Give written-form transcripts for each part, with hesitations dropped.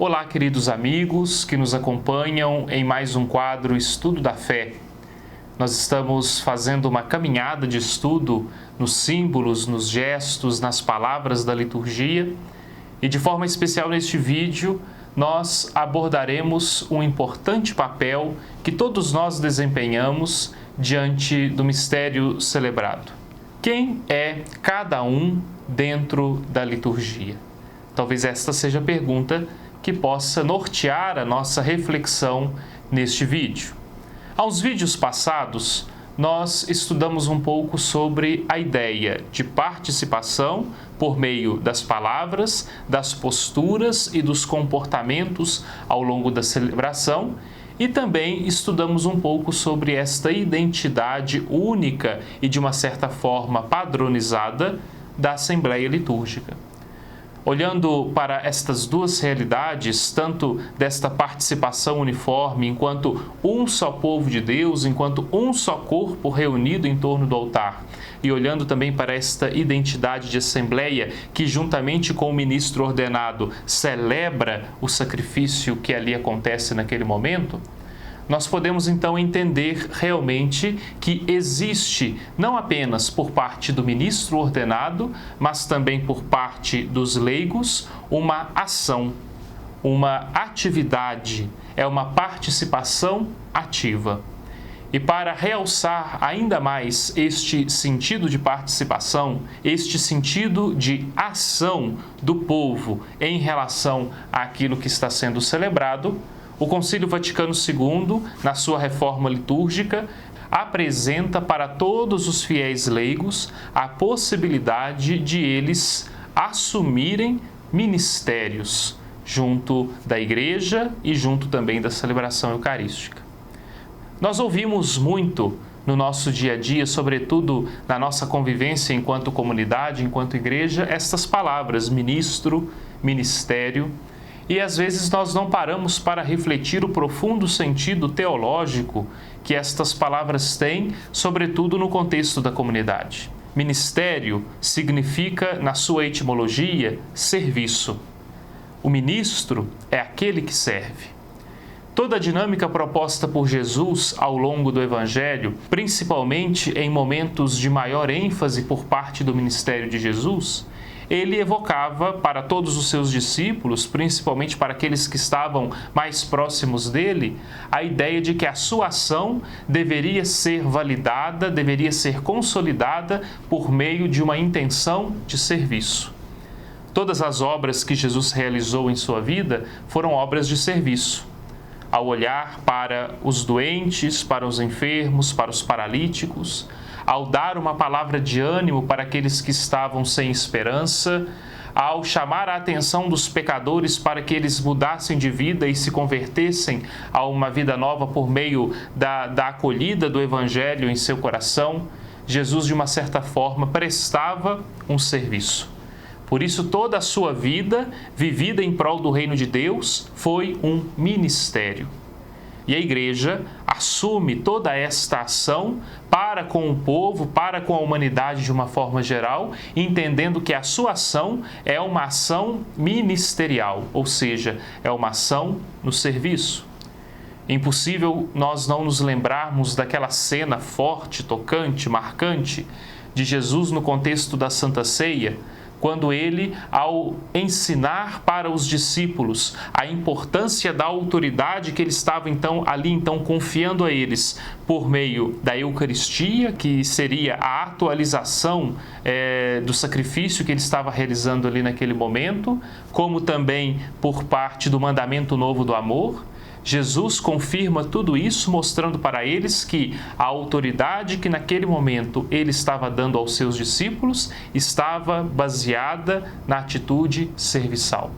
Olá, queridos amigos que nos acompanham em mais um quadro Estudo da Fé. Nós estamos fazendo uma caminhada de estudo nos símbolos, nos gestos, nas palavras da liturgia e, de forma especial neste vídeo, nós abordaremos um importante papel que todos nós desempenhamos diante do mistério celebrado. Quem é cada um dentro da liturgia? Talvez esta seja a pergunta que possa nortear a nossa reflexão neste vídeo. Há uns vídeos passados, nós estudamos um pouco sobre a ideia de participação por meio das palavras, das posturas e dos comportamentos ao longo da celebração e também estudamos um pouco sobre esta identidade única e de uma certa forma padronizada da Assembleia Litúrgica. Olhando para estas duas realidades, tanto desta participação uniforme enquanto um só povo de Deus, enquanto um só corpo reunido em torno do altar, e olhando também para esta identidade de assembleia que, juntamente com o ministro ordenado, celebra o sacrifício que ali acontece naquele momento, nós podemos então entender realmente que existe, não apenas por parte do ministro ordenado, mas também por parte dos leigos, uma ação, uma atividade, é uma participação ativa. E para realçar ainda mais este sentido de participação, este sentido de ação do povo em relação àquilo que está sendo celebrado, o Concílio Vaticano II, na sua reforma litúrgica, apresenta para todos os fiéis leigos a possibilidade de eles assumirem ministérios junto da Igreja e junto também da celebração eucarística. Nós ouvimos muito no nosso dia a dia, sobretudo na nossa convivência enquanto comunidade, enquanto igreja, estas palavras, ministro, ministério. E às vezes nós não paramos para refletir o profundo sentido teológico que estas palavras têm, sobretudo no contexto da comunidade. Ministério significa, na sua etimologia, serviço. O ministro é aquele que serve. Toda a dinâmica proposta por Jesus ao longo do Evangelho, principalmente em momentos de maior ênfase por parte do ministério de Jesus, ele evocava para todos os seus discípulos, principalmente para aqueles que estavam mais próximos dele, a ideia de que a sua ação deveria ser validada, deveria ser consolidada por meio de uma intenção de serviço. Todas as obras que Jesus realizou em sua vida foram obras de serviço. Ao olhar para os doentes, para os enfermos, para os paralíticos, ao dar uma palavra de ânimo para aqueles que estavam sem esperança, ao chamar a atenção dos pecadores para que eles mudassem de vida e se convertessem a uma vida nova por meio da acolhida do Evangelho em seu coração, Jesus, de uma certa forma, prestava um serviço. Por isso, toda a sua vida, vivida em prol do reino de Deus, foi um ministério. E a Igreja assume toda esta ação para com o povo, para com a humanidade de uma forma geral, entendendo que a sua ação é uma ação ministerial, ou seja, é uma ação no serviço. É impossível nós não nos lembrarmos daquela cena forte, tocante, marcante de Jesus no contexto da Santa Ceia, quando ele, ao ensinar para os discípulos a importância da autoridade que ele estava ali confiando a eles por meio da Eucaristia, que seria a atualização do sacrifício que ele estava realizando ali naquele momento, como também por parte do mandamento novo do amor, Jesus confirma tudo isso, mostrando para eles que a autoridade que naquele momento ele estava dando aos seus discípulos estava baseada na atitude serviçal.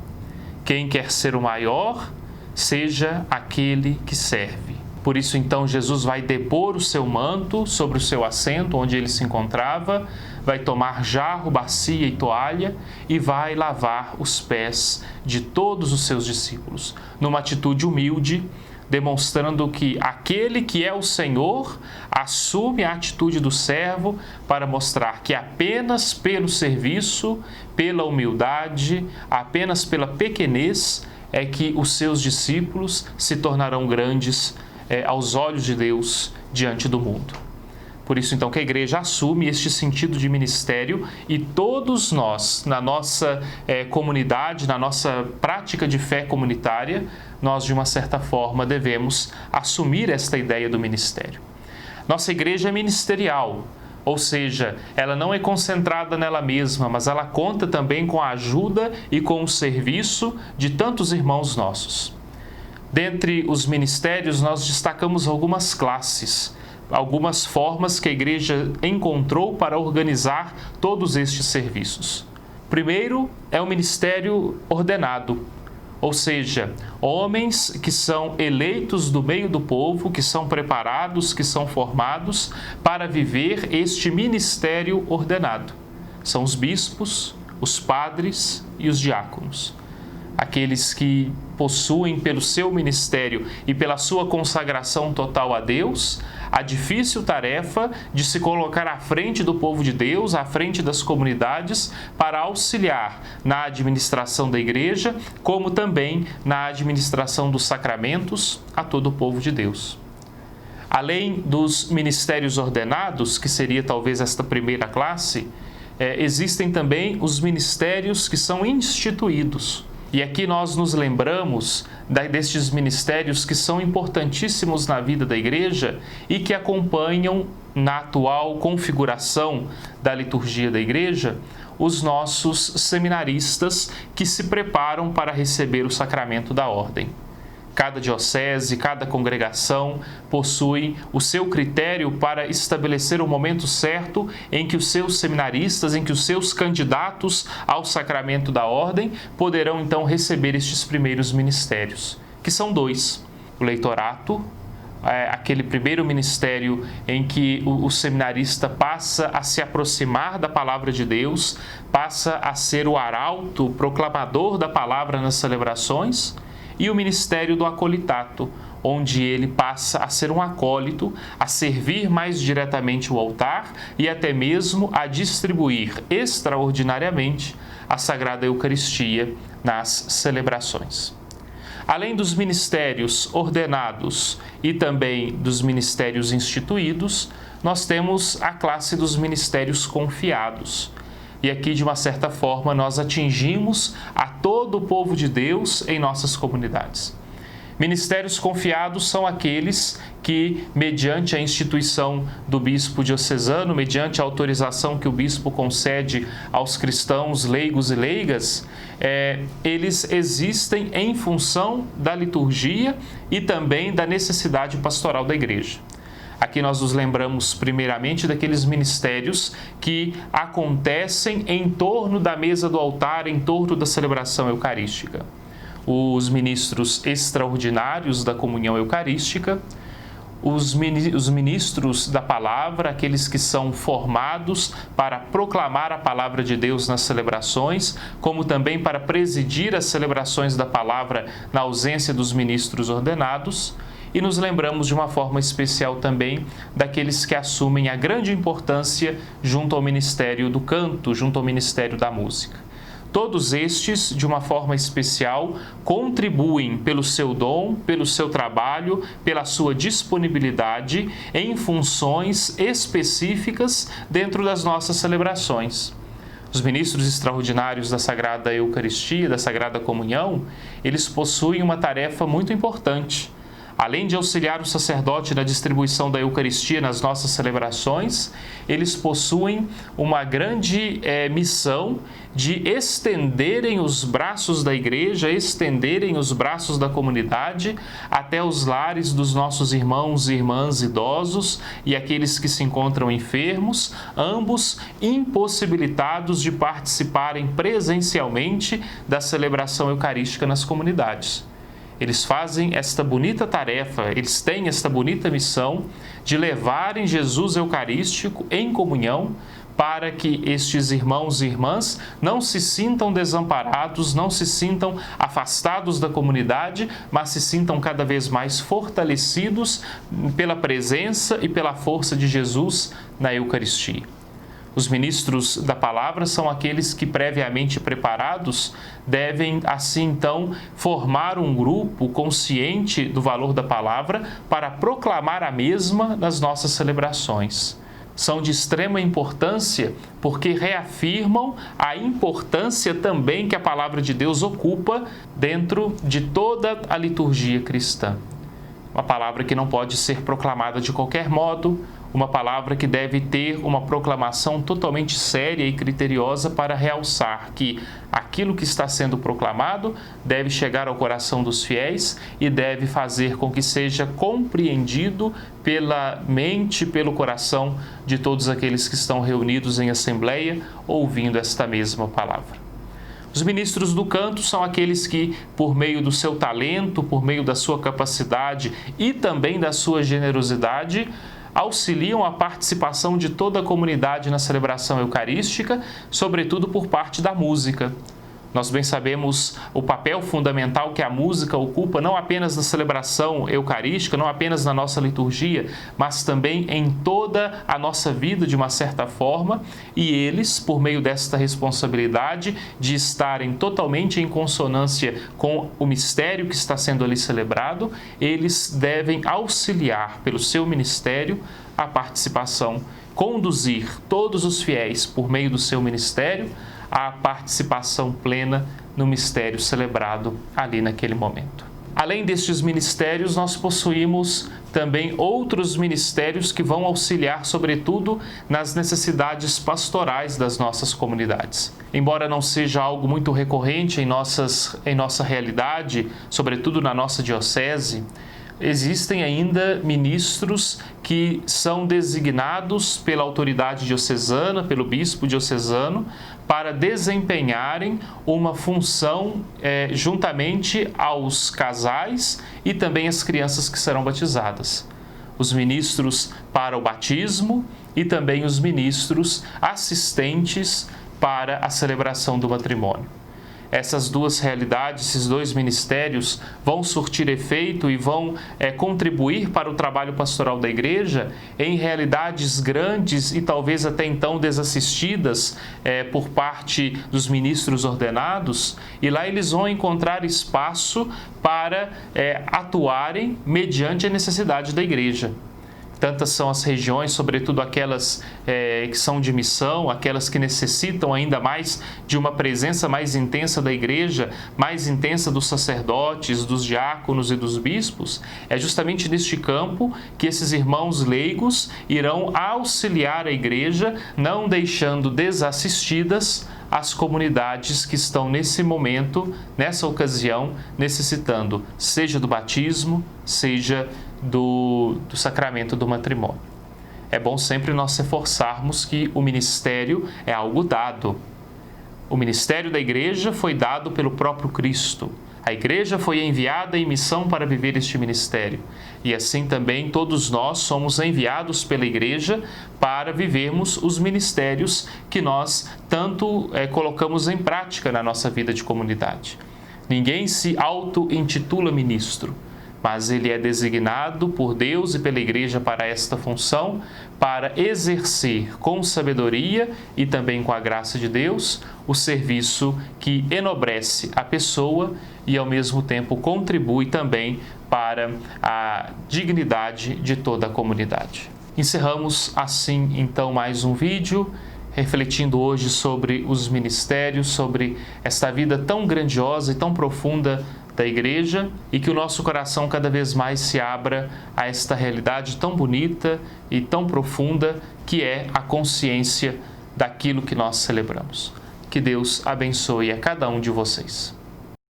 Quem quer ser o maior, seja aquele que serve. Por isso, então, Jesus vai depor o seu manto sobre o seu assento, onde ele se encontrava, vai tomar jarro, bacia e toalha e vai lavar os pés de todos os seus discípulos, numa atitude humilde, demonstrando que aquele que é o Senhor assume a atitude do servo para mostrar que apenas pelo serviço, pela humildade, apenas pela pequenez é que os seus discípulos se tornarão grandes aos olhos de Deus diante do mundo. Por isso, então, que a igreja assume este sentido de ministério e todos nós, na nossa comunidade, na nossa prática de fé comunitária, nós, de uma certa forma, devemos assumir esta ideia do ministério. Nossa igreja é ministerial, ou seja, ela não é concentrada nela mesma, mas ela conta também com a ajuda e com o serviço de tantos irmãos nossos. Dentre os ministérios, nós destacamos algumas classes, algumas formas que a igreja encontrou para organizar todos estes serviços. Primeiro é o ministério ordenado, ou seja, homens que são eleitos do meio do povo, que são preparados, que são formados para viver este ministério ordenado. São os bispos, os padres e os diáconos. Aqueles que possuem pelo seu ministério e pela sua consagração total a Deus, a difícil tarefa de se colocar à frente do povo de Deus, à frente das comunidades, para auxiliar na administração da igreja, como também na administração dos sacramentos a todo o povo de Deus. Além dos ministérios ordenados, que seria talvez esta primeira classe, existem também os ministérios que são instituídos. E aqui nós nos lembramos destes ministérios que são importantíssimos na vida da igreja e que acompanham, na atual configuração da liturgia da igreja, os nossos seminaristas que se preparam para receber o sacramento da ordem. Cada diocese, cada congregação possui o seu critério para estabelecer o momento certo em que os seus seminaristas, em que os seus candidatos ao sacramento da ordem poderão então receber estes primeiros ministérios, que são dois: o leitorato, aquele primeiro ministério em que o seminarista passa a se aproximar da palavra de Deus, passa a ser o arauto, o proclamador da palavra nas celebrações, e o ministério do acolitato, onde ele passa a ser um acólito, a servir mais diretamente o altar e até mesmo a distribuir extraordinariamente a Sagrada Eucaristia nas celebrações. Além dos ministérios ordenados e também dos ministérios instituídos, nós temos a classe dos ministérios confiados. E aqui, de uma certa forma, nós atingimos a todo o povo de Deus em nossas comunidades. Ministérios confiados são aqueles que, mediante a instituição do bispo diocesano, mediante a autorização que o bispo concede aos cristãos leigos e leigas, eles existem em função da liturgia e também da necessidade pastoral da igreja. Aqui nós nos lembramos primeiramente daqueles ministérios que acontecem em torno da mesa do altar, em torno da celebração eucarística. Os ministros extraordinários da comunhão eucarística, os ministros da palavra, aqueles que são formados para proclamar a palavra de Deus nas celebrações, como também para presidir as celebrações da palavra na ausência dos ministros ordenados. E nos lembramos de uma forma especial também daqueles que assumem a grande importância junto ao ministério do canto, junto ao ministério da música. Todos estes, de uma forma especial, contribuem pelo seu dom, pelo seu trabalho, pela sua disponibilidade em funções específicas dentro das nossas celebrações. Os ministros extraordinários da Sagrada Eucaristia, da Sagrada Comunhão, eles possuem uma tarefa muito importante. Além de auxiliar o sacerdote na distribuição da Eucaristia nas nossas celebrações, eles possuem uma grande missão de estenderem os braços da igreja, estenderem os braços da comunidade até os lares dos nossos irmãos e irmãs idosos e aqueles que se encontram enfermos, ambos impossibilitados de participarem presencialmente da celebração eucarística nas comunidades. Eles fazem esta bonita tarefa, eles têm esta bonita missão de levarem Jesus Eucarístico em comunhão para que estes irmãos e irmãs não se sintam desamparados, não se sintam afastados da comunidade, mas se sintam cada vez mais fortalecidos pela presença e pela força de Jesus na Eucaristia. Os ministros da palavra são aqueles que, previamente preparados, devem, assim então, formar um grupo consciente do valor da palavra para proclamar a mesma nas nossas celebrações. São de extrema importância porque reafirmam a importância também que a palavra de Deus ocupa dentro de toda a liturgia cristã. Uma palavra que não pode ser proclamada de qualquer modo, uma palavra que deve ter uma proclamação totalmente séria e criteriosa para realçar que aquilo que está sendo proclamado deve chegar ao coração dos fiéis e deve fazer com que seja compreendido pela mente, pelo coração de todos aqueles que estão reunidos em assembleia ouvindo esta mesma palavra. Os ministros do canto são aqueles que, por meio do seu talento, por meio da sua capacidade e também da sua generosidade, auxiliam a participação de toda a comunidade na celebração eucarística, sobretudo por parte da música. Nós bem sabemos o papel fundamental que a música ocupa não apenas na celebração eucarística, não apenas na nossa liturgia, mas também em toda a nossa vida de uma certa forma, e eles, por meio desta responsabilidade de estarem totalmente em consonância com o mistério que está sendo ali celebrado, eles devem auxiliar pelo seu ministério a participação, conduzir todos os fiéis por meio do seu ministério a participação plena no mistério celebrado ali naquele momento. Além destes ministérios, nós possuímos também outros ministérios que vão auxiliar, sobretudo, nas necessidades pastorais das nossas comunidades. Embora não seja algo muito recorrente em nossa realidade, sobretudo na nossa diocese, existem ainda ministros que são designados pela autoridade diocesana, pelo bispo diocesano, para desempenharem uma função juntamente aos casais e também às crianças que serão batizadas. Os ministros para o batismo e também os ministros assistentes para a celebração do matrimônio. Essas duas realidades, esses dois ministérios vão surtir efeito e vão contribuir para o trabalho pastoral da Igreja em realidades grandes e talvez até então desassistidas por parte dos ministros ordenados, e lá eles vão encontrar espaço para atuarem mediante a necessidade da Igreja. Tantas são as regiões, sobretudo aquelas que são de missão, aquelas que necessitam ainda mais de uma presença mais intensa da Igreja, mais intensa dos sacerdotes, dos diáconos e dos bispos. É justamente neste campo que esses irmãos leigos irão auxiliar a Igreja, não deixando desassistidas as comunidades que estão nesse momento, nessa ocasião, necessitando, seja do batismo, seja do sacramento do matrimônio. É bom sempre nós reforçarmos que o ministério é algo dado. O ministério da Igreja foi dado pelo próprio Cristo. A Igreja foi enviada em missão para viver este ministério. E assim também todos nós somos enviados pela Igreja para vivermos os ministérios que nós tanto colocamos em prática na nossa vida de comunidade. Ninguém se auto-intitula ministro, mas ele é designado por Deus e pela Igreja para esta função, para exercer com sabedoria e também com a graça de Deus o serviço que enobrece a pessoa e ao mesmo tempo contribui também para a dignidade de toda a comunidade. Encerramos assim então mais um vídeo, refletindo hoje sobre os ministérios, sobre esta vida tão grandiosa e tão profunda da Igreja, e que o nosso coração cada vez mais se abra a esta realidade tão bonita e tão profunda que é a consciência daquilo que nós celebramos. Que Deus abençoe a cada um de vocês.